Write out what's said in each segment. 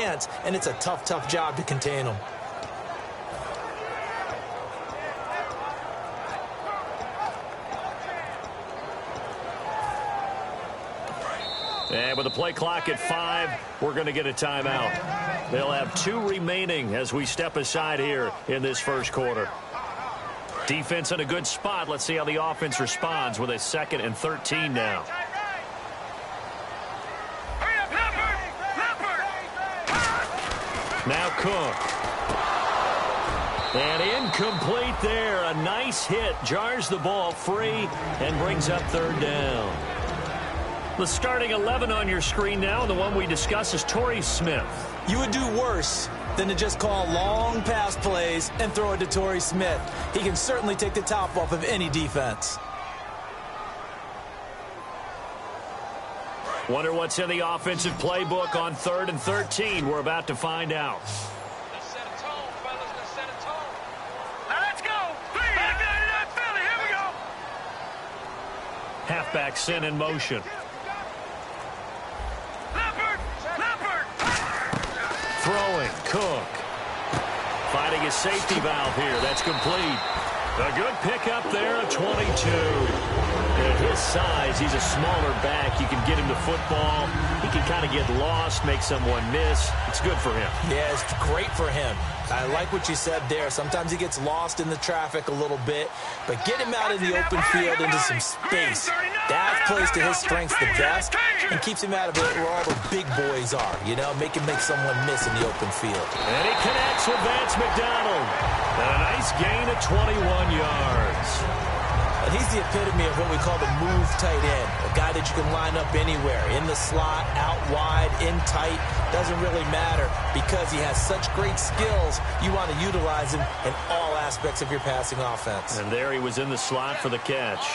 chance, and it's a tough, tough job to contain them. And with the play clock at 5, we're going to get a timeout. They'll have 2 remaining as we step aside here in this first quarter. Defense in a good spot. Let's see how the offense responds with a 2nd and 13 now. Now Cook. And incomplete there. A nice hit. Jars the ball free and brings up 3rd down. The starting 11 on your screen now, and the one we discuss is Torrey Smith. You would do worse than to just call long pass plays and throw it to Torrey Smith. He can certainly take the top off of any defense. Wonder what's in the offensive playbook on 3rd and 13. We're about to find out. Let's set a tone, fellas. Let's set a tone. Now let's go. Philly, here we go. Halfback sent in motion. Throwing, Cook. Finding his safety valve here. That's complete. A good pickup there of 22. At his size, he's a smaller back. You can get him to football. He can kind of get lost, make someone miss. It's good for him. Yeah, it's great for him. I like what you said there. Sometimes he gets lost in the traffic a little bit, but get him out in the open field into some space. That plays to his strengths the best and keeps him out of it where all the big boys are, you know, make someone miss in the open field. And he connects with Vance McDonald. And a nice gain of 21 yards. And he's the epitome of what we call the move tight end, a guy that you can line up anywhere, in the slot, out wide, in tight, doesn't really matter because he has such great skills. You want to utilize him in all aspects of your passing offense. And there he was in the slot for the catch.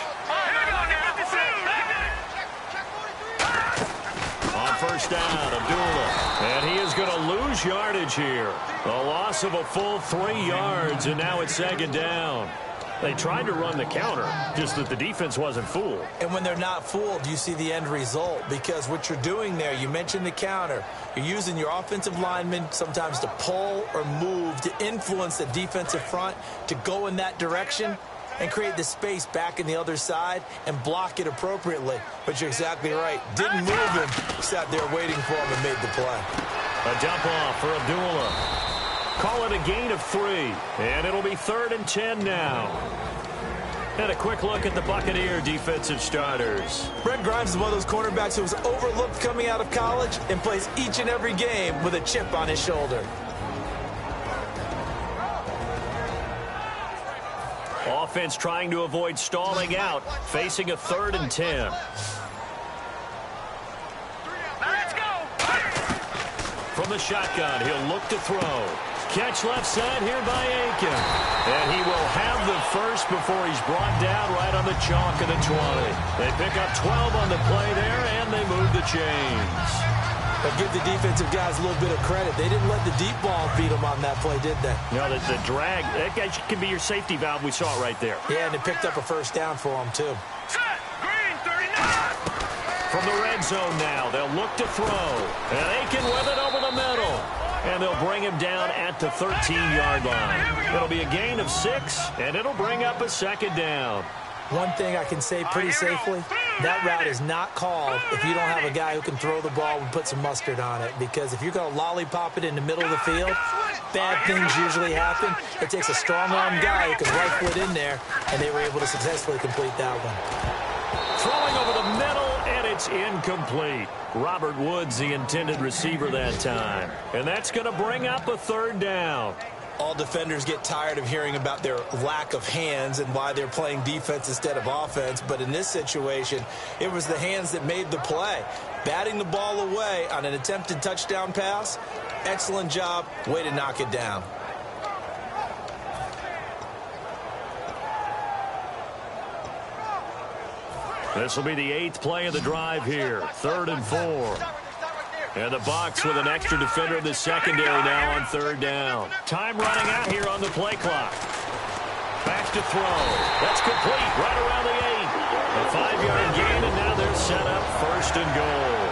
On 1st down, Abdullah. And he is going to lose yardage here. A loss of a full 3 yards, and now it's 2nd down. They tried to run the counter, just that the defense wasn't fooled. And when they're not fooled, you see the end result, because what you're doing there, you mentioned the counter. You're using your offensive linemen sometimes to pull or move to influence the defensive front to go in that direction and create the space back in the other side and block it appropriately. But you're exactly right. Didn't move him. Sat there waiting for him and made the play. A dump off for Abdullah. Call it a gain of 3, and it'll be 3rd and 10 now. And a quick look at the Buccaneer defensive starters. Brent Grimes is one of those cornerbacks who was overlooked coming out of college and plays each and every game with a chip on his shoulder. Offense trying to avoid stalling out, facing a 3rd and 10. From the shotgun, he'll look to throw. Catch left side here by Aiken. And he will have the first before he's brought down right on the chalk of the 20. They pick up 12 on the play there, and they move the chains. But give the defensive guys a little bit of credit. They didn't let the deep ball beat them on that play, did they? No, the drag, that guy can be your safety valve. We saw it right there. Yeah, and it picked up a 1st down for them, too. From the red zone now, they'll look to throw. And Aiken with it over the middle. And they'll bring him down at the 13-yard line. It'll be a gain of 6, and it'll bring up a 2nd down. One thing I can say pretty safely, that route is not called if you don't have a guy who can throw the ball and put some mustard on it. Because if you're going to lollipop it in the middle of the field, bad things usually happen. It takes a strong-arm guy who can rifle it in there, and they were able to successfully complete that one. Throwing over the middle, and it's incomplete. Robert Woods, the intended receiver that time. And that's going to bring up a 3rd down. All defenders get tired of hearing about their lack of hands and why they're playing defense instead of offense. But in this situation, it was the hands that made the play. Batting the ball away on an attempted touchdown pass, excellent job. Way to knock it down. This will be the 8th play of the drive here. 3rd and 4. And the Bucs with an extra defender in the secondary now on 3rd down. Time running out here on the play clock. Back to throw. That's complete right around the 8. A 5-yard gain, and now they're set up 1st and goal.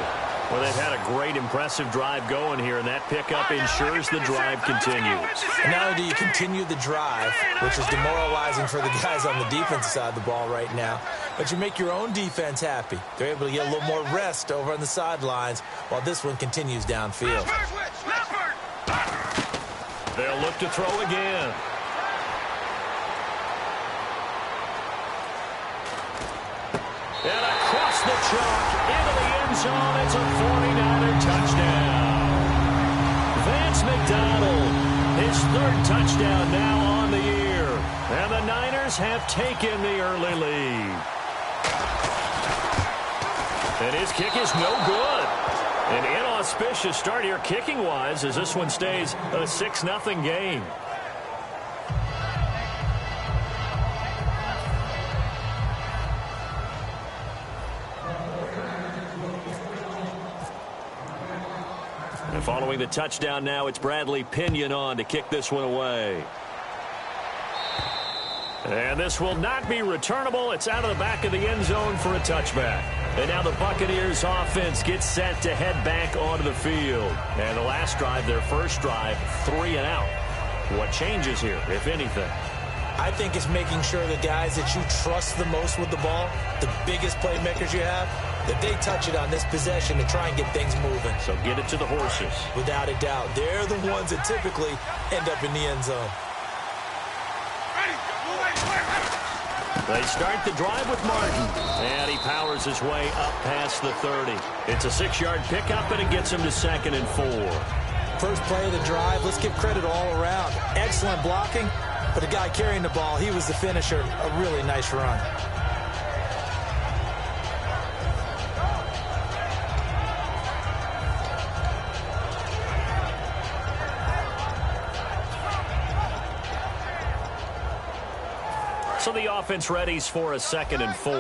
Well, they've had a great, impressive drive going here, and that pickup ensures the drive continues. And not only do you continue the drive, which is demoralizing for the guys on the defensive side of the ball right now, but you make your own defense happy. They're able to get a little more rest over on the sidelines while this one continues downfield. They'll look to throw again. And across the chalk into the end zone. It's a 49er touchdown. Vance McDonald, his third touchdown now on the year. And the Niners have taken the early lead. And his kick is no good. An inauspicious start here kicking-wise as this one stays a 6-0 game. And following the touchdown now, it's Bradley Pinion on to kick this one away. And this will not be returnable. It's out of the back of the end zone for a touchback. And now the Buccaneers offense gets set to head back onto the field. And the last drive, their first drive, 3 and out. What changes here, if anything? I think it's making sure the guys that you trust the most with the ball, the biggest playmakers you have, that they touch it on this possession to try and get things moving. So get it to the horses. Without a doubt. They're the ones that typically end up in the end zone. They start the drive with Martin, and he powers his way up past the 30. It's a 6-yard pickup, and it gets him to 2nd and 4. First play of the drive, let's give credit all around. Excellent blocking, but the guy carrying the ball, he was the finisher. A really nice run. So the offense readies for a 2nd and 4.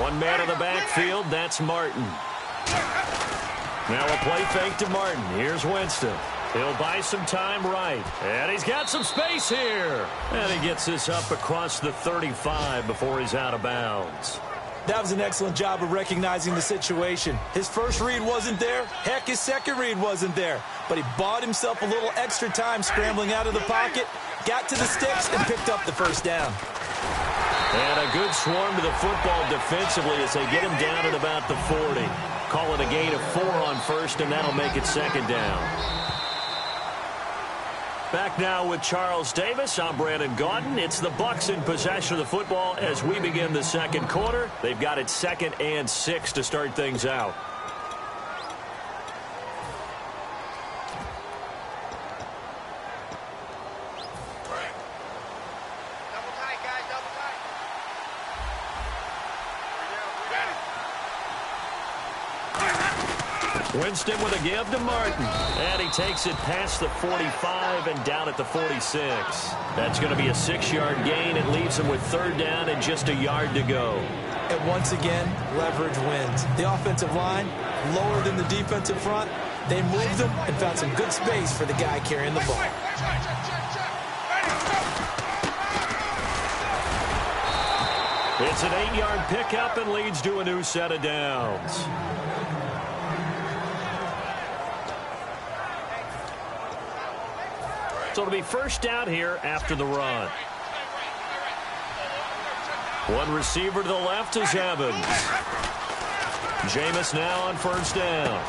One man in the backfield, that's Martin. Now a play fake to Martin. Here's Winston. He'll buy some time right. And he's got some space here. And he gets this up across the 35 before he's out of bounds. That was an excellent job of recognizing the situation. His first read wasn't there. Heck, his second read wasn't there. But he bought himself a little extra time scrambling out of the pocket, got to the sticks, and picked up the first down. And a good swarm to the football defensively as they get him down at about the 40. Call it a gain of 4 on first, and that'll make it 2nd down. Back now with Charles Davis. I'm Brandon Gaudin. It's the Bucs in possession of the football as we begin the second quarter. They've got it 2nd and 6 to start things out. Double tight, guys, double tight. Winston with a give to Martin. And he takes it past the 45 and down at the 46. That's going to be a 6-yard gain. It leaves him with 3rd down and just a yard to go. And once again, leverage wins. The offensive line, lower than the defensive front. They moved them and found some good space for the guy carrying the ball. It's an 8-yard pickup and leads to a new set of downs. So it'll be first down here after the run. One receiver to the left is Evans. Jameis now on first down.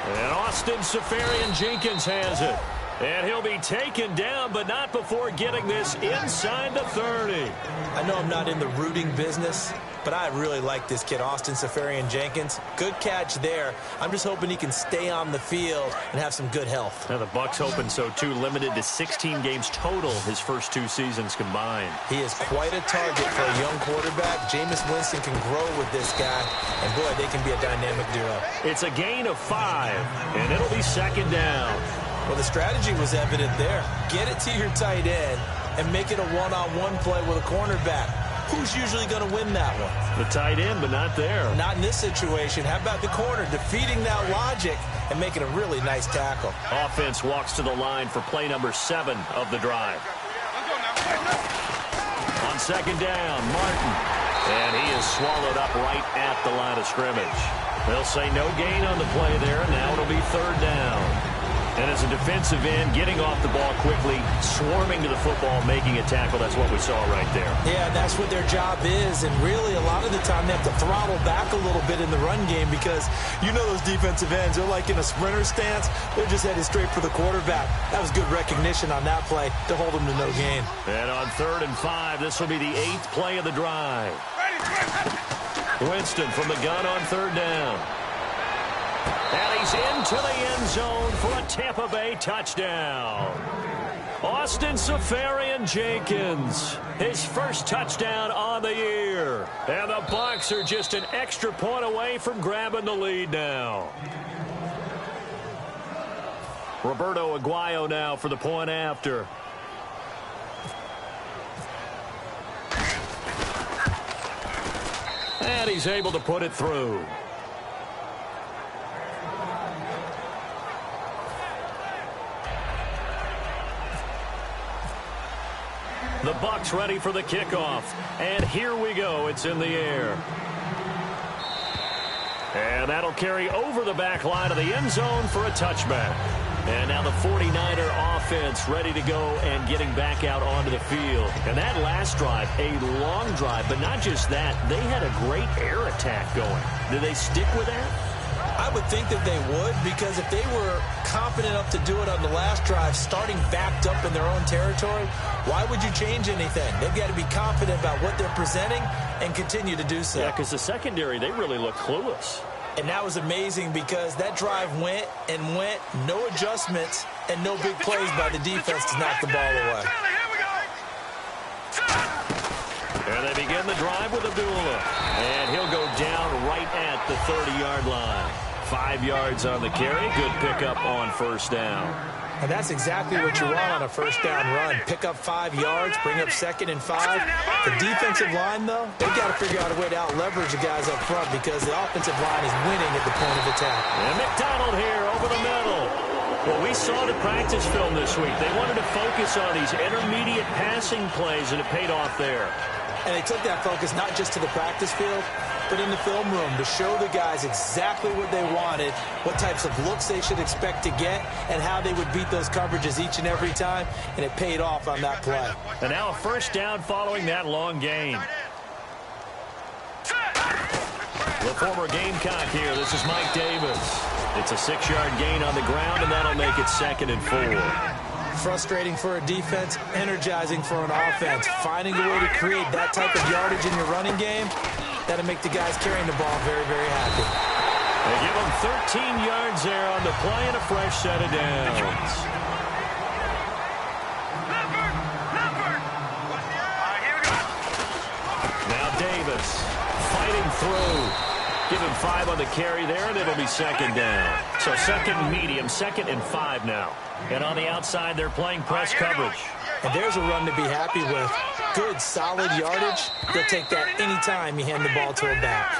And Austin Seferian-Jenkins has it. And he'll be taken down, but not before getting this inside the 30. I know I'm not in the rooting business, but I really like this kid, Austin Seferian-Jenkins. Good catch there. I'm just hoping he can stay on the field and have some good health. Now the Bucs hoping so too, limited to 16 games total his first 2 seasons combined. He is quite a target for a young quarterback. Jameis Winston can grow with this guy, and boy, they can be a dynamic duo. It's a gain of 5, and it'll be 2nd down. Well, the strategy was evident there. Get it to your tight end and make it a one-on-one play with a cornerback. Who's usually going to win that one? The tight end, but not there. Not in this situation. How about the corner defeating that logic and making a really nice tackle? Offense walks to the line for play number 7 of the drive. On 2nd down, Martin. And he is swallowed up right at the line of scrimmage. They'll say no gain on the play there. Now it'll be third down. And as a defensive end, getting off the ball quickly, swarming to the football, making a tackle, that's what we saw right there. Yeah, that's what their job is. And really, a lot of the time, they have to throttle back a little bit in the run game because you know those defensive ends, they're like in a sprinter stance. They're just headed straight for the quarterback. That was good recognition on that play to hold them to no gain. And on 3rd and 5, this will be the 8th play of the drive. Winston from the gun on 3rd down. And he's into the end zone for a Tampa Bay touchdown. Austin Seferian-Jenkins, his first touchdown on the year. And the Bucs are just an extra point away from grabbing the lead now. Roberto Aguayo now for the point after. And he's able to put it through. The Bucs ready for the kickoff. And here we go. It's in the air. And that'll carry over the back line of the end zone for a touchback. And now the 49er offense ready to go and getting back out onto the field. And that last drive, a long drive, but not just that. They had a great air attack going. Did they stick with that? I would think that they would, because if they were confident enough to do it on the last drive, starting backed up in their own territory, why would you change anything? They've got to be confident about what they're presenting and continue to do so. Yeah, because the secondary, they really look clueless. And that was amazing because that drive went and went, no adjustments, and no big plays by the defense to knock the ball away. And they begin the drive with Abdullah. And he'll go down right at the 30-yard line. 5 yards on the carry. Good pickup on first down. And that's exactly what you want on a first down run. Pick up 5 yards, bring up 2nd and 5. The defensive line, though, they've got to figure out a way to out-leverage the guys up front because the offensive line is winning at the point of attack. And McDonald here over the middle. Well, we saw the practice film this week. They wanted to focus on these intermediate passing plays, and it paid off there. And they took that focus not just to the practice field, but in the film room to show the guys exactly what they wanted, what types of looks they should expect to get, and how they would beat those coverages each and every time, and it paid off on that play. And now a first down following that long gain. The former Gamecock here. This is Mike Davis. It's a 6-yard gain on the ground, and that'll make it 2nd and 4. Frustrating for a defense, energizing for an offense. Finding a way to create that type of yardage in your running game, that'll make the guys carrying the ball very, very happy. They give them 13 yards there on the play and a fresh set of downs. Now Davis fighting through. Give him 5 on the carry there, and it'll be 2nd down. So 2nd medium, 2nd and 5 now. And on the outside, they're playing press coverage. And there's a run to be happy with. Good, solid yardage. They'll take that any time you hand the ball to a back.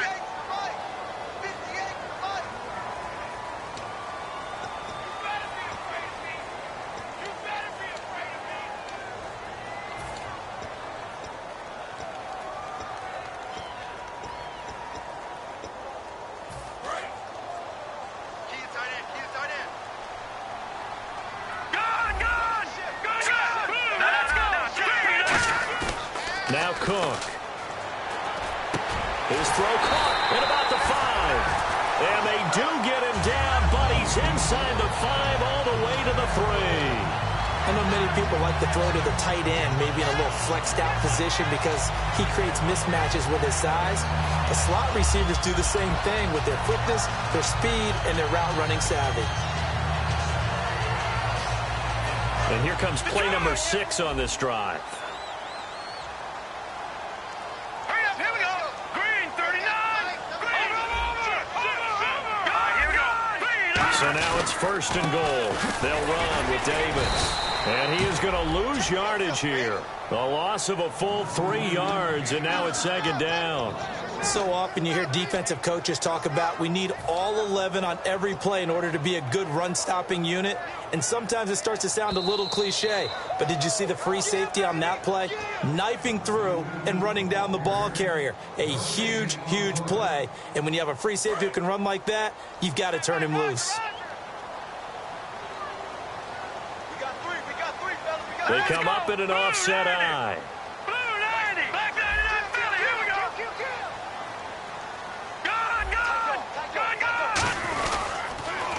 Now Cook. His throw caught at about the 5. And they do get him down, but he's inside the 5 all the way to the 3. I know many people like to throw to the tight end, maybe in a little flexed out position because he creates mismatches with his size. The slot receivers do the same thing with their quickness, their speed, and their route running savvy. And here comes play number 6 on this drive. So now it's 1st and goal. They'll run with Davis. And he is going to lose yardage here. A loss of a full 3 yards, and now it's 2nd down. So often you hear defensive coaches talk about we need all 11 on every play in order to be a good run-stopping unit. And sometimes it starts to sound a little cliche. But did you see the free safety on that play? Knifing through and running down the ball carrier. A huge, huge play. And when you have a free safety who can run like that, you've got to turn him loose. They come up in an offset eye.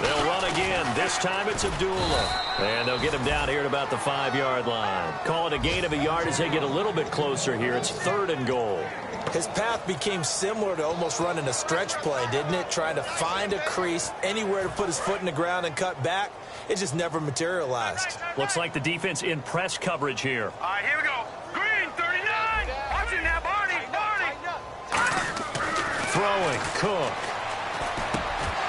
They'll run again. This time it's Abdullah. And they'll get him down here at about the 5-yard line. Call it a gain of a yard as they get a little bit closer here. It's 3rd and goal. His path became similar to almost running a stretch play, didn't it? Trying to find a crease, anywhere to put his foot in the ground and cut back. It just never materialized. Looks like the defense in press coverage here. All right, here we go. Green, 39. Watch it now, Barney. Throwing, Cook.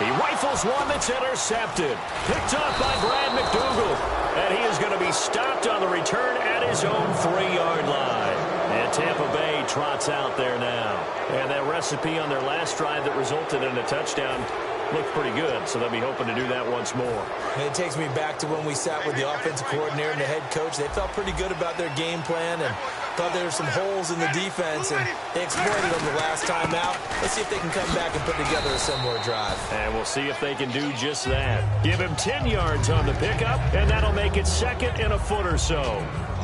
He rifles one that's intercepted. Picked up by Brad McDougal. And he is going to be stopped on the return at his own 3-yard line. And Tampa Bay trots out there now. And that recipe on their last drive that resulted in a touchdown looked pretty good, so they'll be hoping to do that once more. And it takes me back to when we sat with the offensive coordinator and the head coach. They felt pretty good about their game plan and thought there were some holes in the defense, and they exploited them the last time out. Let's see if they can come back and put together a similar drive. And we'll see if they can do just that. Give him 10 yards on the pickup, and that'll make it 2nd and a foot or so.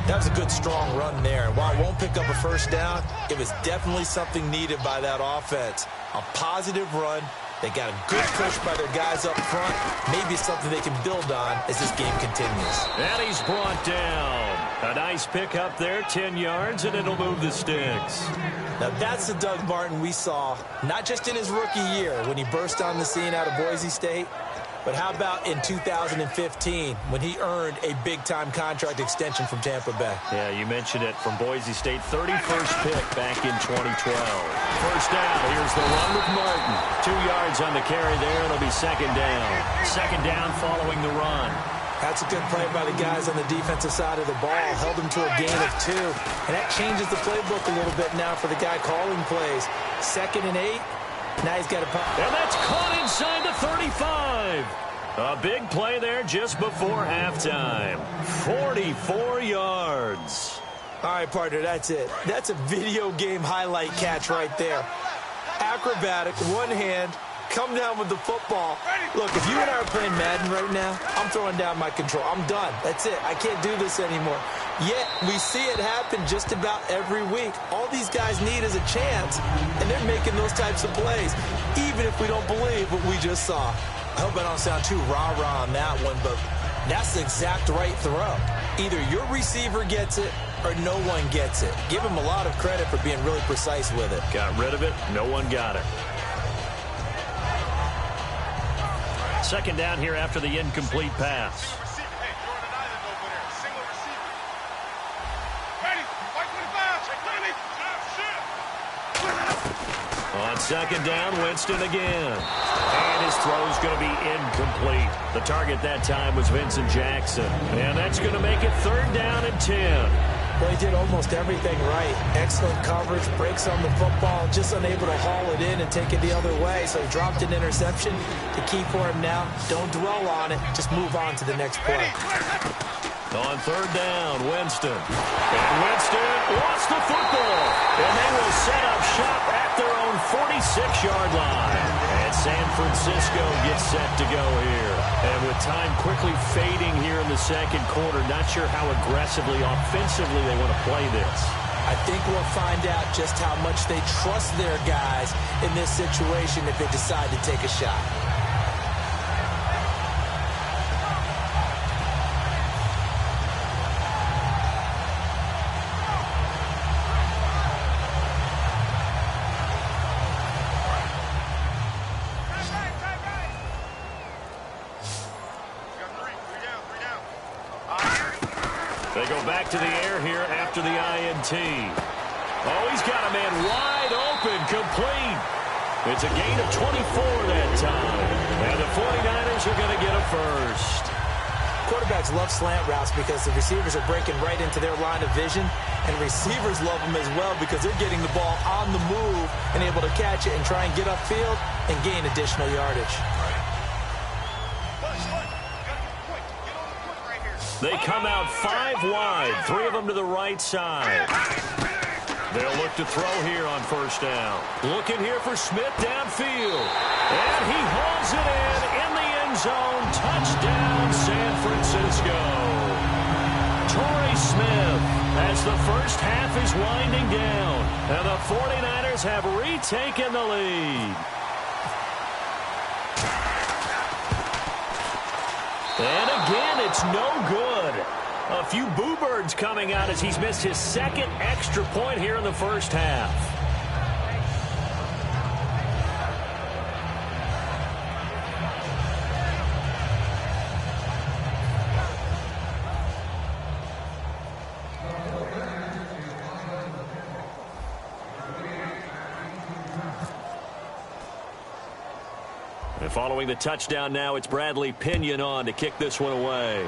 That was a good, strong run there. And while it won't pick up a first down, it was definitely something needed by that offense. A positive run. They got a good push by their guys up front. Maybe something they can build on as this game continues. And he's brought down. A nice pickup there, 10 yards, and it'll move the sticks. Now, that's the Doug Martin we saw, not just in his rookie year when he burst on the scene out of Boise State, but how about in 2015 when he earned a big-time contract extension from Tampa Bay? Yeah, you mentioned it, from Boise State, 31st pick back in 2012. First down, here's the run with Martin. 2 yards on the carry there, it'll be 2nd down. 2nd down following the run. That's a good play by the guys on the defensive side of the ball. Held them to a gain of 2. And that changes the playbook a little bit now for the guy calling plays. 2nd and 8. Now he's got a punt. And that's caught inside the 35. A big play there just before halftime. 44 yards. All right, partner, that's it. That's a video game highlight catch right there. Acrobatic, one hand, come down with the football. Look, if you and I are playing Madden right now, I'm throwing down my control. I'm done. That's it. I can't do this anymore. Yet, we see it happen just about every week. All these guys need is a chance, and they're making those types of plays, even if we don't believe what we just saw. I hope I don't sound too rah-rah on that one, but that's the exact right throw. Either your receiver gets it or no one gets it. Give him a lot of credit for being really precise with it. Got rid of it. No one got it. 2nd down here after the incomplete pass. On 2nd down, Winston again. And his throw's going to be incomplete. The target that time was Vincent Jackson. And that's going to make it 3rd down and 10. Well, he did almost everything right. Excellent coverage, breaks on the football, just unable to haul it in and take it the other way. So he dropped an interception. The key for him now, don't dwell on it. Just move on to the next play. On 3rd down, Winston. And Winston lost the football. And they will set up shop at their own 46-yard line. And San Francisco gets set to go here. And with time quickly fading here in the 2nd quarter, not sure how aggressively, offensively they want to play this. I think we'll find out just how much they trust their guys in this situation if they decide to take a shot. They go back to the air here after the INT. Oh, he's got a man wide open, complete. It's a gain of 24 that time. And the 49ers are going to get a first. quarterbacks love slant routes because the receivers are breaking right into their line of vision, and receivers love them as well because they're getting the ball on the move and able to catch it and try and get upfield and gain additional yardage. They come out 5 wide, 3 of them to the right side. They'll look to throw here on first down. Looking here for Smith downfield. And he hauls it in the end zone. Touchdown, San Francisco. Torrey Smith, as the first half is winding down, and the 49ers have retaken the lead. And again, it's no good. A few boo birds coming out as he's missed his second extra point here in the first half. And following the touchdown now, it's Bradley Pinion on to kick this one away.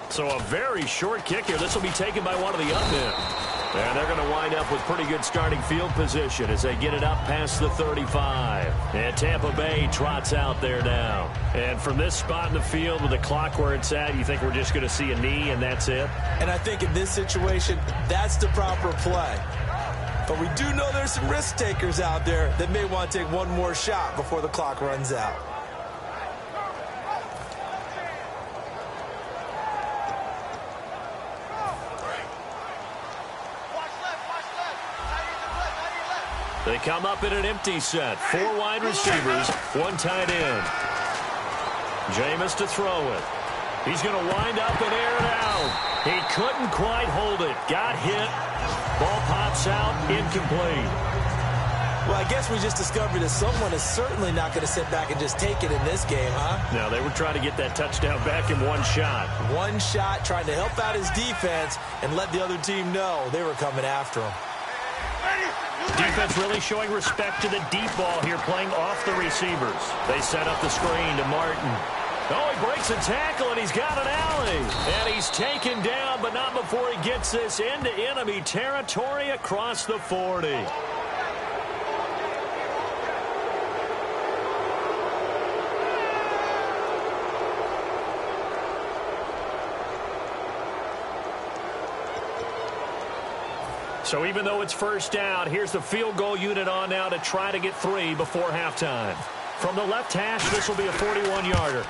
So a very short kick here. This will be taken by one of the up men. And they're going to wind up with pretty good starting field position as they get it up past the 35. And Tampa Bay trots out there now. And from this spot in the field with the clock where it's at, you think we're just going to see a knee and that's it? And I think in this situation, that's the proper play. But we do know there's some risk takers out there that may want to take one more shot before the clock runs out. They come up in an empty set. 4 wide receivers, 1 tight end. Jameis to throw it. He's going to wind up and air it out. He couldn't quite hold it. Got hit. Ball pops out, incomplete. Well, I guess we just discovered that someone is certainly not going to sit back and just take it in this game, huh? No, they were trying to get that touchdown back in one shot. One shot, trying to help out his defense and let the other team know they were coming after him. Defense really showing respect to the deep ball here, playing off the receivers. They set up the screen to Martin. Oh, he breaks a tackle, and he's got an alley. And he's taken down, but not before he gets this into enemy territory across the 40. So even though it's first down, here's the field goal unit on now to try to get 3 before halftime. From the left hash, this will be a 41-yarder.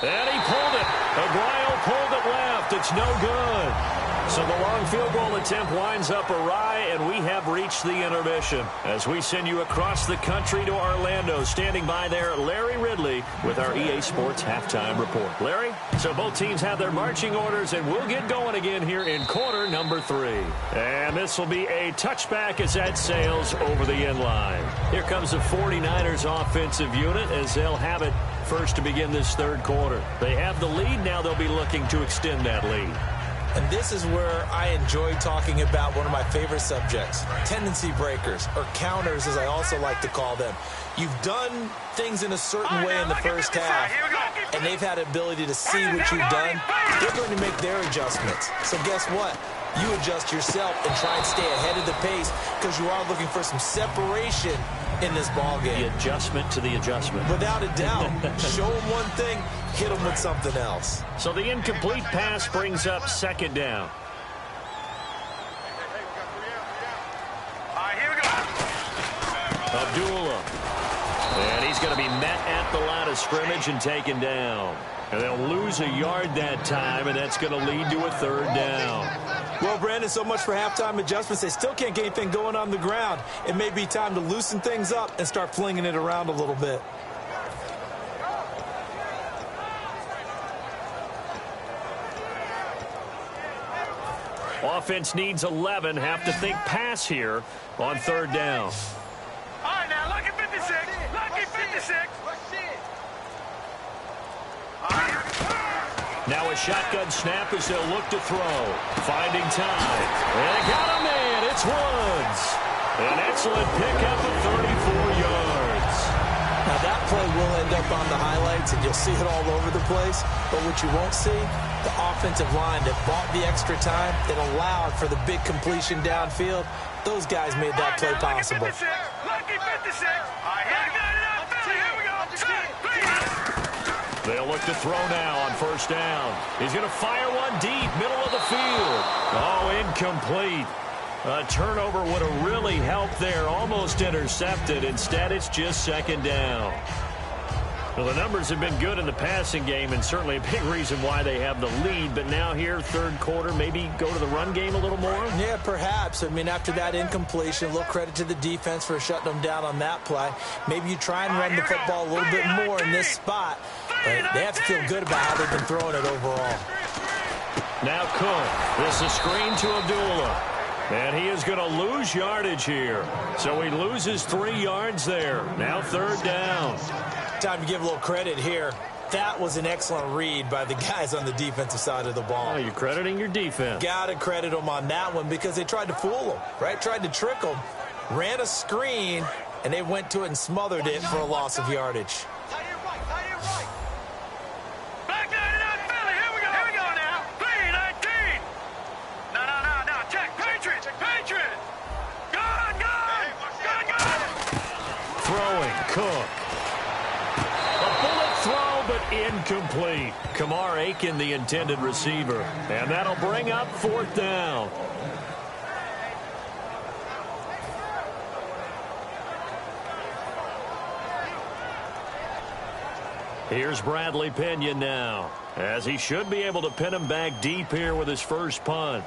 And he pulled it. Aguayo pulled it left. It's no good. So the long field goal attempt winds up awry, and we have reached the intermission. As we send you across the country to Orlando, standing by there, Larry Ridley with our EA Sports Halftime Report. Larry, so both teams have their marching orders, and we'll get going again here in quarter number 3. And this will be a touchback as that sails over the end line. Here comes the 49ers offensive unit as they'll have it first to begin this third quarter. They have the lead. Now they'll be looking to extend that lead. And this is where I enjoy talking about one of my favorite subjects, tendency breakers, or counters as I also like to call them. You've done things in a certain way in the first half, and they've had the ability to see what you've done. They're going to make their adjustments. So guess what? You adjust yourself and try and stay ahead of the pace because you are looking for some separation in this ball game. The adjustment to the adjustment. Without a doubt. Show them one thing, hit them with something else. So the incomplete pass brings up second down. All right, here we go. Abdullah. And he's going to be met at the line of scrimmage and taken down. And they'll lose a yard that time, and that's going to lead to a third down. Well, Brandon, so much for halftime adjustments. They still can't get anything going on the ground. It may be time to loosen things up and start flinging it around a little bit. Offense needs 11. Have to think pass here on third down. All right, now, lucky 56. Lucky 56. Now a shotgun snap as they'll look to throw. Finding time. And they got a man. It's Woods. An excellent pickup of 34 yards. Now that play will end up on the highlights defense, and you'll see it all over the place. But what you won't see, the offensive line that bought the extra time, that allowed for the big completion downfield. Those guys made that play possible. Lucky 56. Here we go. They'll look to throw now on first down. He's going to fire one deep, middle of the field. Oh, incomplete. A turnover would have really helped there. Almost intercepted. Instead, it's just second down. Well, the numbers have been good in the passing game, and certainly a big reason why they have the lead. But now here, third quarter, maybe go to the run game a little more? Yeah, perhaps. I mean, after that incompletion, a little credit to the defense for shutting them down on that play. Maybe you try and run the football a little bit more in this spot. But they have to feel good about how they've been throwing it overall. Now Cook. This is screen to Abdullah. And he is going to lose yardage here. So he loses 3 yards there. Now third down. Time to give a little credit here. That was an excellent read by the guys on the defensive side of the ball. Oh, you're crediting your defense. Got to credit them on that one because they tried to fool them, right? Tried to trick them. Ran a screen, and they went to it and smothered it for a loss of yardage. Back 99 Philly. Here we go now. 3-19. No. Check. Patriot. Good. Throwing, Cook. A bullet throw, but incomplete. Kamar Aiken, the intended receiver. And that'll bring up fourth down. Here's Bradley Pinion now, as he should be able to pin him back deep here with his first punt.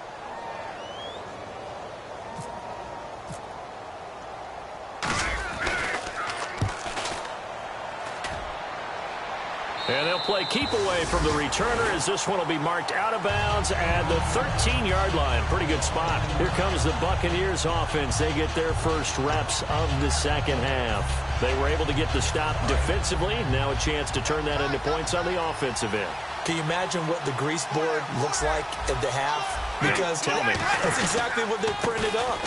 And they'll play keep away from the returner as this one will be marked out of bounds at the 13-yard line. Pretty good spot. Here comes the Buccaneers offense. They get their first reps of the second half. They were able to get the stop defensively. Now a chance to turn that into points on the offensive end. Can you imagine what the grease board looks like at the half? Because tell me. That's exactly what they printed up.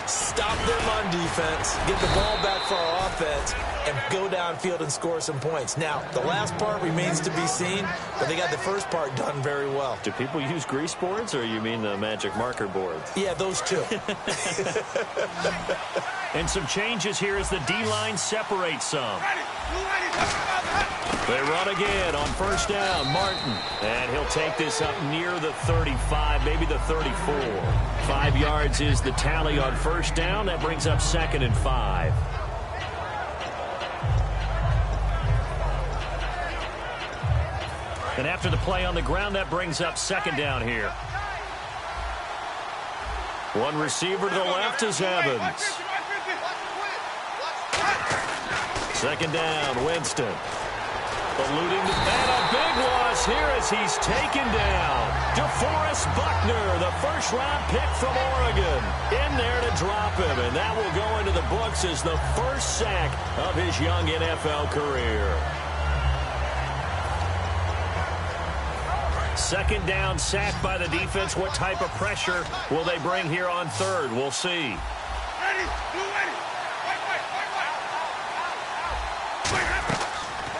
Stop them on defense, get the ball back for our offense, and go downfield and score some points. Now, the last part remains to be seen, but they got the first part done very well. Do people use grease boards, or you mean the magic marker boards? Yeah, those two. And some changes here as the D-line separates some. They run again on first down. Martin. And he'll take this up near the 35, maybe the 34. 5 yards is the tally on first down. That brings up 2nd and 5. And after the play on the ground, that brings up 2nd down here. One receiver to the left is Evans. 2nd down, Winston. Eluding the bat, a big loss here as he's taken down. DeForest Buckner, the first-round pick from Oregon, in there to drop him, and that will go into the books as the first sack of his young NFL career. 2nd down, sack by the defense. What type of pressure will they bring here on third? We'll see.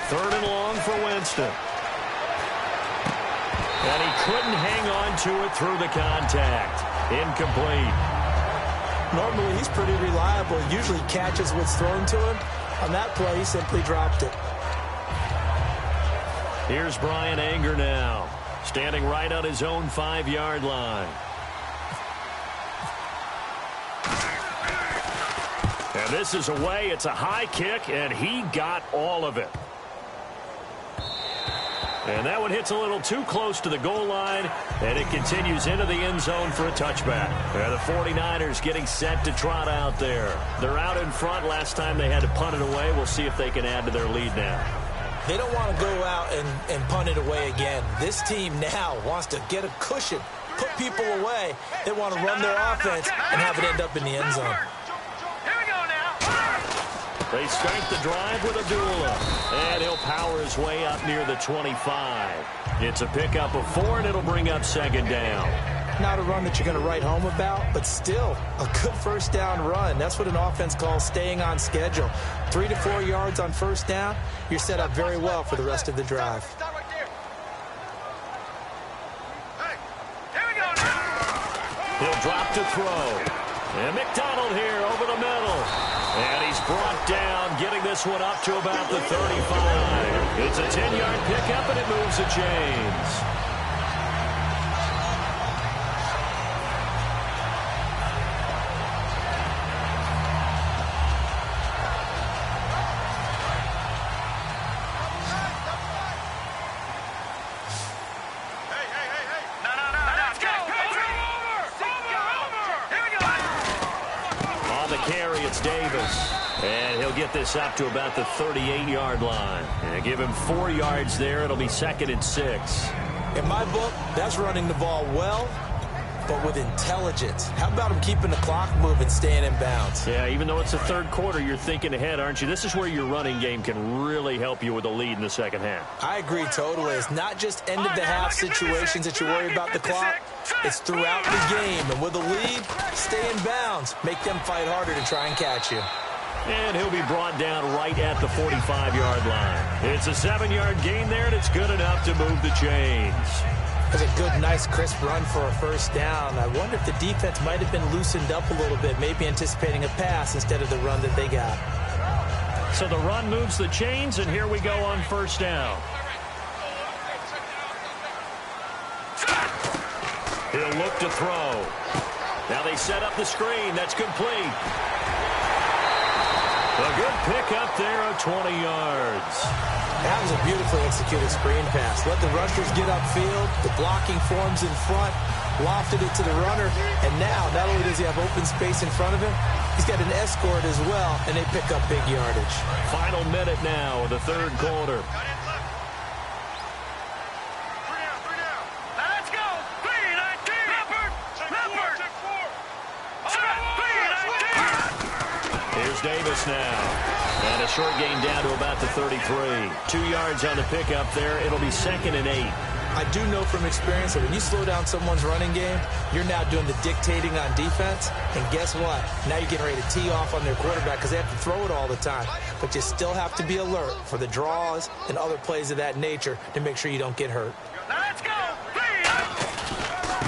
Third and long for Winston. And he couldn't hang on to it through the contact. Incomplete. Normally, he's pretty reliable. Usually catches what's thrown to him. On that play, he simply dropped it. Here's Brian Anger now, standing right on his own 5-yard line. And this is away. It's a high kick, and he got all of it. And that one hits a little too close to the goal line, and it continues into the end zone for a touchback. And the 49ers getting set to trot out there. They're out in front. Last time they had to punt it away. We'll see if they can add to their lead now. They don't want to go out and punt it away again. This team now wants to get a cushion, put people away. They want to run their offense and have it end up in the end zone. They start the drive with Abdullah, and he'll power his way up near the 25. It's a pickup of 4, and it'll bring up 2nd down. Not a run that you're going to write home about, but still a good first down run. That's what an offense calls staying on schedule. 3 to 4 yards on first down, you're set up very well for the rest of the drive. He'll drop to throw. And McDonald here over the middle. And he's brought down, getting this one up to about the 35. It's a 10-yard pickup, and it moves the chains. And he'll get this up to about the 38-yard line. And give him 4 yards there. It'll be 2nd and 6. In my book, that's running the ball well, but with intelligence. How about him keeping the clock moving, staying in bounds? Yeah, even though it's the third quarter, you're thinking ahead, aren't you? This is where your running game can really help you with a lead in the second half. I agree totally. It's not just end-of-the-half situations that you worry about the clock. It's throughout the game. And with a lead, stay in bounds. Make them fight harder to try and catch you. And he'll be brought down right at the 45-yard line. It's a 7-yard gain there, and it's good enough to move the chains. That's a good, nice, crisp run for a first down. I wonder if the defense might have been loosened up a little bit, maybe anticipating a pass instead of the run that they got. So the run moves the chains, and here we go on first down. He'll look to throw. Now they set up the screen. That's complete. A good pickup there of 20 yards. That was a beautifully executed screen pass. Let the rushers get upfield. The blocking forms in front. Lofted it to the runner. And now, not only does he have open space in front of him, he's got an escort as well, and they pick up big yardage. Final minute now of the third quarter. Here's Davis now. And a short gain down to about the 33. 2 yards on the pickup there. It'll be 2nd and 8. I do know from experience that when you slow down someone's running game, you're now doing the dictating on defense. And guess what? Now you're getting ready to tee off on their quarterback because they have to throw it all the time. But you still have to be alert for the draws and other plays of that nature to make sure you don't get hurt. Let's go!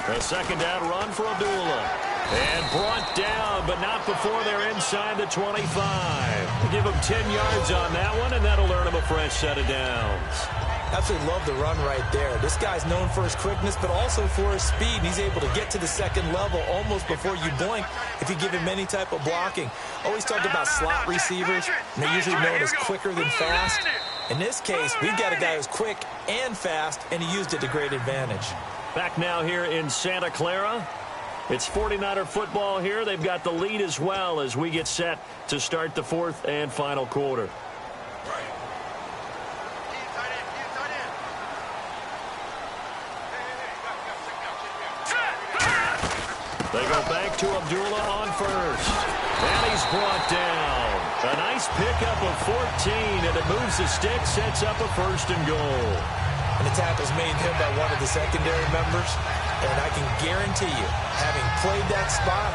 A second down run for Abdullah. And brought down, but not before they're inside the 25. Give him 10 yards on that one, and that'll earn him a fresh set of downs. Absolutely love the run right there. This guy's known for his quickness, but also for his speed. And he's able to get to the second level almost before you blink if you give him any type of blocking. Always talk about slot receivers, and they're usually known as quicker than fast. In this case, we've got a guy who's quick and fast, and he used it to great advantage. Back now here in Santa Clara. It's 49er football here. They've got the lead as well as we get set to start the fourth and final quarter. They go back to Abdullah on first. And he's brought down. A nice pickup of 14, and it moves the stick, sets up a 1st and goal. And the tackle's made him by one of the secondary members. And I can guarantee you, having played that spot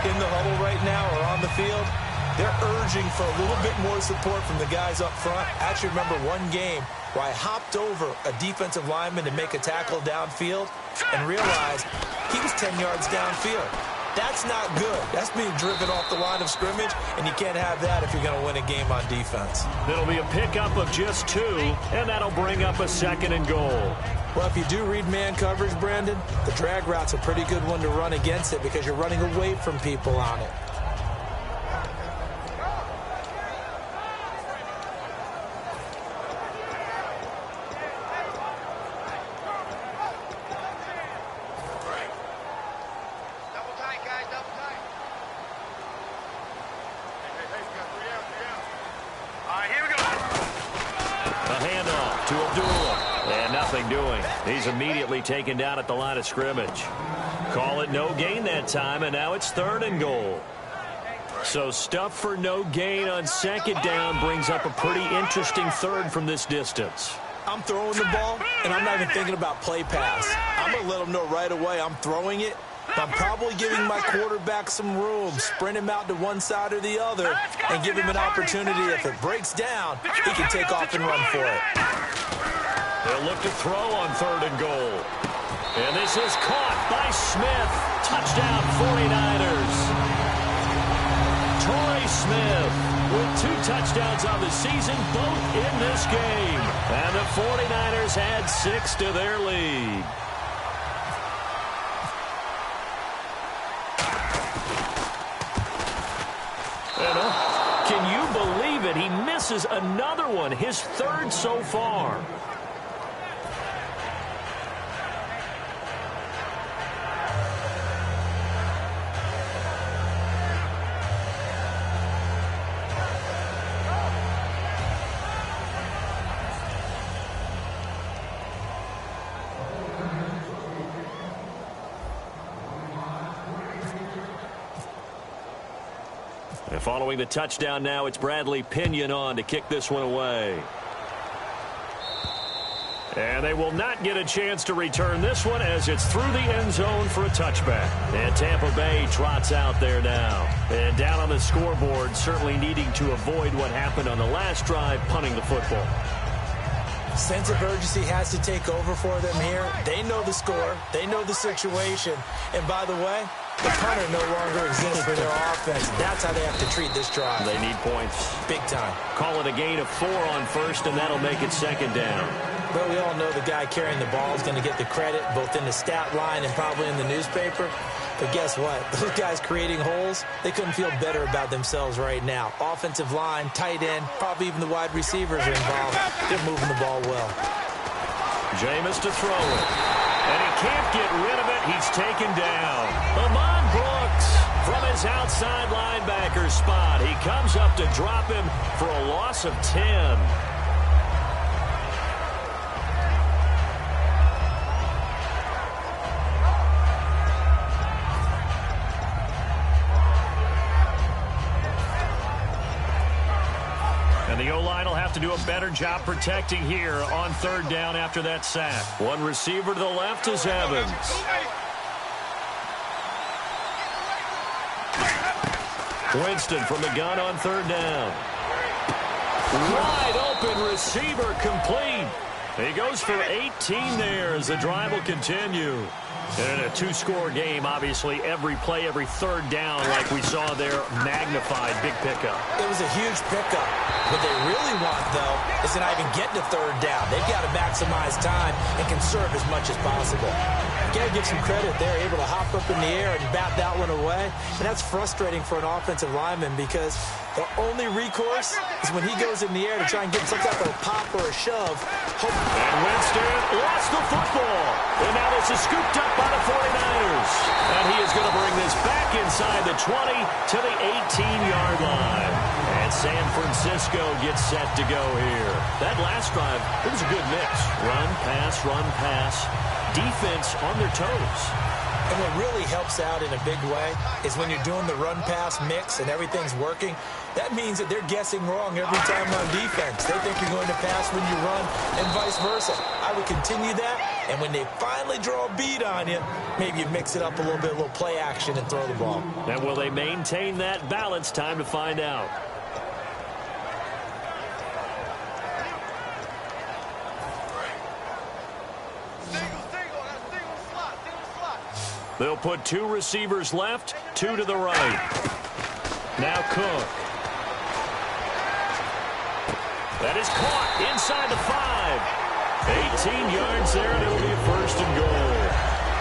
in the huddle right now or on the field, they're urging for a little bit more support from the guys up front. I actually remember one game where I hopped over a defensive lineman to make a tackle downfield and realized he was 10 yards downfield. That's not good. That's being driven off the line of scrimmage, and you can't have that if you're going to win a game on defense. It'll be a pickup of just 2, and that'll bring up a 2nd and goal. Well, if you do read man coverage, Brandon, the drag route's a pretty good one to run against it because you're running away from people on it. He's immediately taken down at the line of scrimmage. Call it no gain that time, and now it's 3rd and goal. So stuff for no gain on 2nd down brings up a pretty interesting 3rd from this distance. I'm throwing the ball, and I'm not even thinking about play pass. I'm going to let them know right away I'm throwing it. But I'm probably giving my quarterback some room, sprint him out to one side or the other, and give him an opportunity. If it breaks down, he can take off and run for it. They'll look to throw on 3rd and goal. And this is caught by Smith. Touchdown, 49ers. Torrey Smith with 2 touchdowns on the season, both in this game. And the 49ers add 6 to their lead. Can you believe it? He misses another one, his 3rd so far. And following the touchdown now, it's Bradley Pinion on to kick this one away. And they will not get a chance to return this one as it's through the end zone for a touchback. And Tampa Bay trots out there now. And down on the scoreboard, certainly needing to avoid what happened on the last drive, punting the football. Sense of urgency has to take over for them here. They know the score. They know the situation. And by the way, the punter no longer exists for their offense. That's how they have to treat this drive. They need points. Big time. Call it a gain of 4 on 1st, and that'll make it 2nd down. Well, we all know the guy carrying the ball is going to get the credit, both in the stat line and probably in the newspaper. But guess what? Those guys creating holes, they couldn't feel better about themselves right now. Offensive line, tight end, probably even the wide receivers are involved. They're moving the ball well. Jameis to throw it. And he can't get rid of it. He's taken down. Amon Brooks from his outside linebacker spot. He comes up to drop him for a loss of 10. And the O-line will have to do a better job protecting here on 3rd down after that sack. One receiver to the left is Evans. Winston from the gun on 3rd down. Wide open receiver complete. He goes for 18 there as the drive will continue. And in a 2-score game, obviously, every play, every 3rd down, like we saw there, magnified. Big pickup. It was a huge pickup. What they really want, though, is to not even get to 3rd down. They've got to maximize time and conserve as much as possible. You got to give some credit. They're able to hop up in the air and bat that one away. And that's frustrating for an offensive lineman because the only recourse is when he goes in the air to try and get some type of a pop or a shove. And Winston lost the football. And now this is scooped up by the 49ers. And he is going to bring this back inside the 20 to the 18-yard line. And San Francisco gets set to go here. That last drive, it was a good mix. Run, pass, defense on their toes. And what really helps out in a big way is when you're doing the run-pass mix and everything's working, that means that they're guessing wrong every time on defense. They think you're going to pass when you run and vice versa. I would continue that, and when they finally draw a beat on you, maybe you mix it up a little bit, a little play action and throw the ball. And will they maintain that balance? Time to find out. They'll put 2 receivers left, 2 to the right. Now Cook. That is caught inside the 5. 18 yards there, and it'll be a 1st and goal.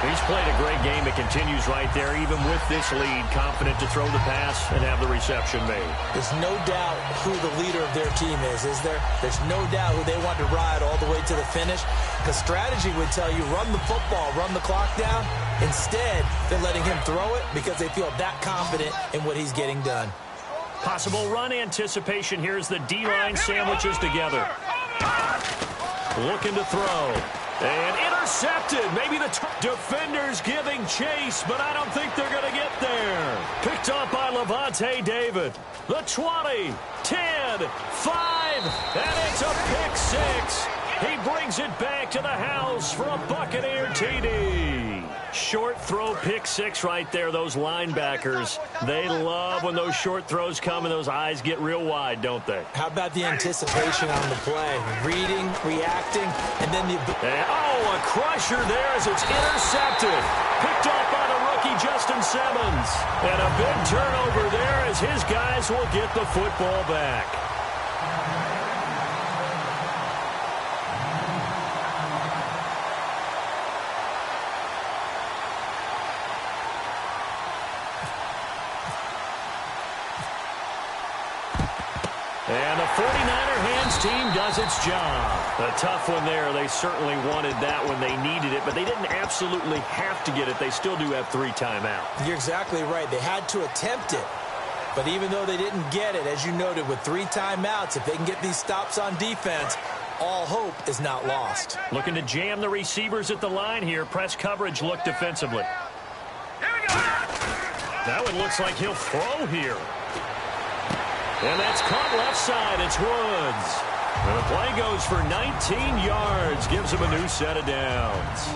He's played a great game. It continues right there, even with this lead. Confident to throw the pass and have the reception made. There's no doubt who the leader of their team is there? There's no doubt who they want to ride all the way to the finish. Because strategy would tell you, run the football, run the clock down. Instead, they're letting him throw it because they feel that confident in what he's getting done. Possible run anticipation here as the D-line sandwiches together. Looking to throw. And intercepted. Maybe the defenders giving chase, but I don't think they're going to get there. Picked up by Levante David. The 20, 10, 5, and it's a pick 6. He brings brings it back to the house for a Buccaneer TD. Short throw pick six right there. Those linebackers, they love when those short throws come and those eyes get real wide, don't they? How about the anticipation on the play? Reading, reacting, and then the... a crusher there as it's intercepted. Picked off by the rookie Justin Simmons. And a big turnover there as his guys will get the football back. And the 49er hands team does its job. A tough one there. They certainly wanted that when they needed it, but they didn't absolutely have to get it. They still do have 3 timeouts. You're exactly right. They had to attempt it. But even though they didn't get it, as you noted, with 3 timeouts, if they can get these stops on defense, all hope is not lost. Looking to jam the receivers at the line here. Press coverage look defensively. Here we go. That one looks like he'll throw here. And that's caught left side. It's Woods. And the play goes for 19 yards. Gives him a new set of downs.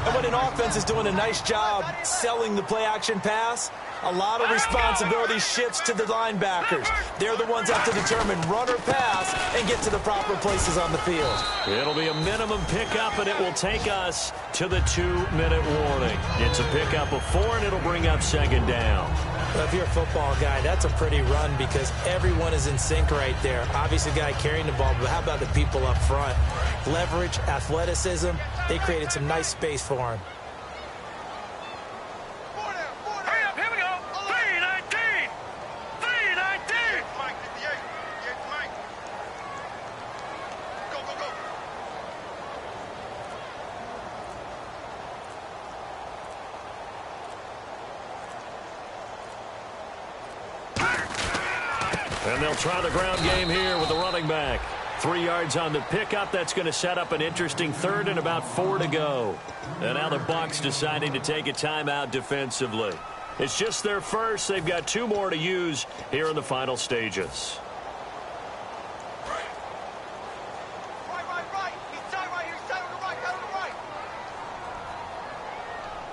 And when an offense is doing a nice job selling the play-action pass, a lot of responsibility shifts to the linebackers. They're the ones that have to determine run or pass and get to the proper places on the field. It'll be a minimum pickup, and it will take us to the 2-minute warning. It's a pickup of 4, and it'll bring up second down. Well, if you're a football guy, that's a pretty run because everyone is in sync right there. Obviously, the guy carrying the ball, but how about the people up front? Leverage, athleticism, they created some nice space for him. Hurry up, here we go. 3-19. 3-19. Mike, 58. Yes, Mike. Go, go, go. And they'll try the ground game here with the running back. 3 yards on the pickup. That's going to set up an interesting third and about 4 to go. And now the Bucs deciding to take a timeout defensively. It's just their first. They've got 2 more to use here in the final stages. Right. He's tied right here. He's tied on the right. Down on the right.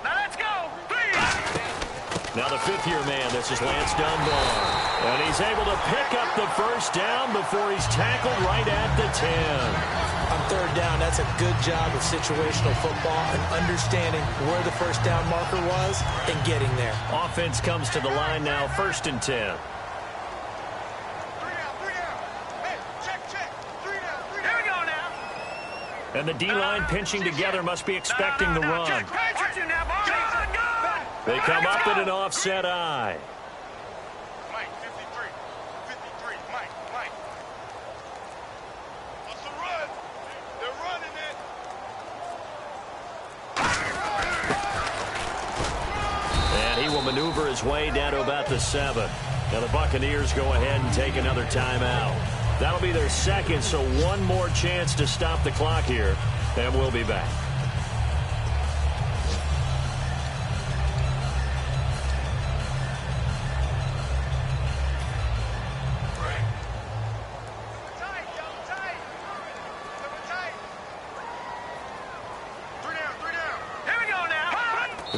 Now let's go. 3. Now the 5th-year man, this is Lance Dunbar. And he's able to pick up the first down before he's tackled right at the 10. On 3rd down, that's a good job of situational football and understanding where the first down marker was and getting there. Offense comes to the line now, 1st and 10. 3 down. Hey, check. 3 down. Here we go now. And the D-line pinching together must be expecting the run. Check, patient you now, boys. Good. They come up in an offset eye. Mike, 53. 53. Mike. What's the run? They're running it. And he will maneuver his way down to about the 7. Now the Buccaneers go ahead and take another timeout. That'll be their second, so one more chance to stop the clock here, and we'll be back.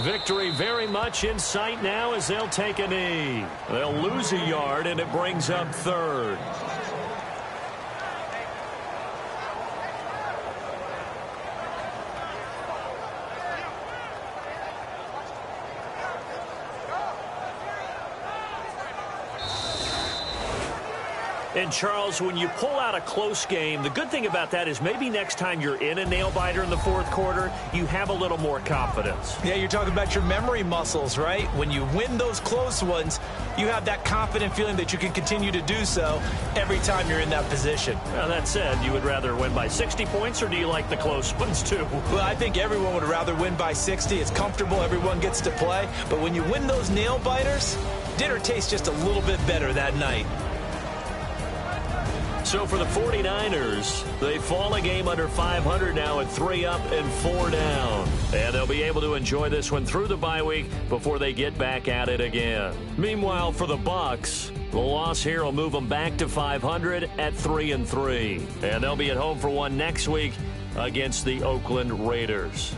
Victory very much in sight now as they'll take a knee. They'll lose a yard, and it brings up 3rd. And, Charles, when you pull out a close game, the good thing about that is maybe next time you're in a nail-biter in the 4th quarter, you have a little more confidence. Yeah, you're talking about your memory muscles, right? When you win those close ones, you have that confident feeling that you can continue to do so every time you're in that position. Now, that said, you would rather win by 60 points, or do you like the close ones, too? Well, I think everyone would rather win by 60. It's comfortable. Everyone gets to play. But when you win those nail-biters, dinner tastes just a little bit better that night. So for the 49ers, they fall a game under 500 now at 3 up and 4 down. And they'll be able to enjoy this one through the bye week before they get back at it again. Meanwhile, for the Bucs, The loss here will move them back to 500 at 3-3. And they'll be at home for one next week against the Oakland Raiders.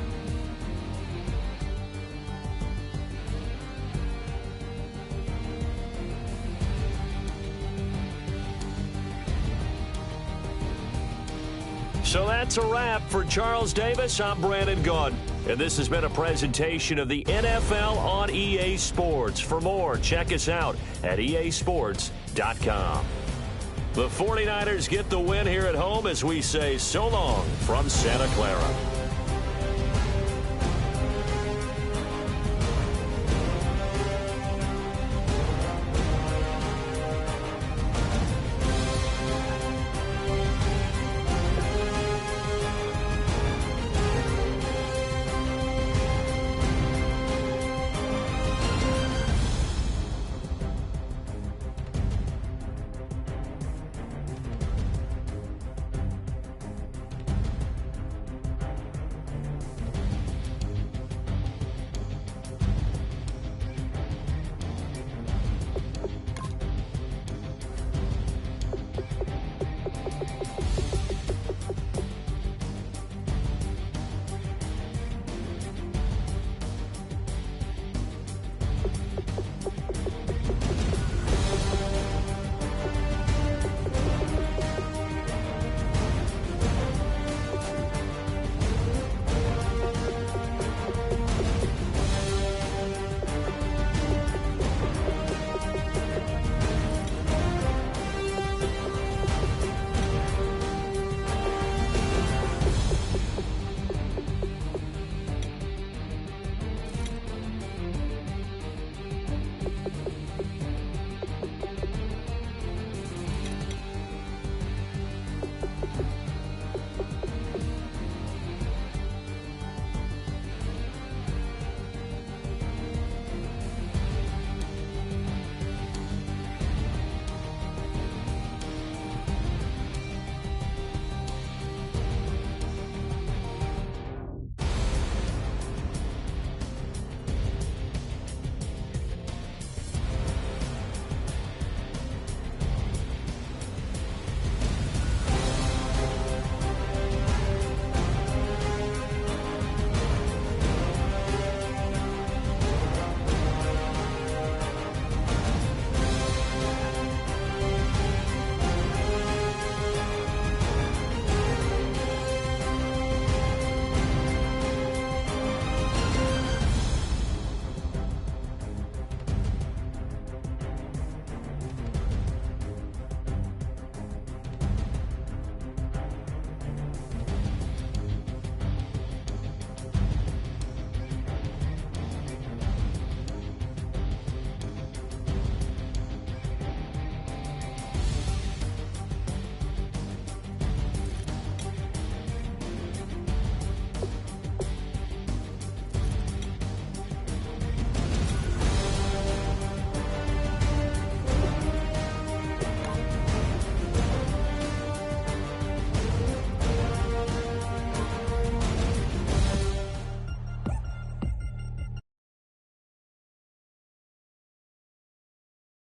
So that's a wrap. For Charles Davis, I'm Brandon Gunn. And this has been a presentation of the NFL on EA Sports. For more, check us out at easports.com. The 49ers get the win here at home as we say so long from Santa Clara.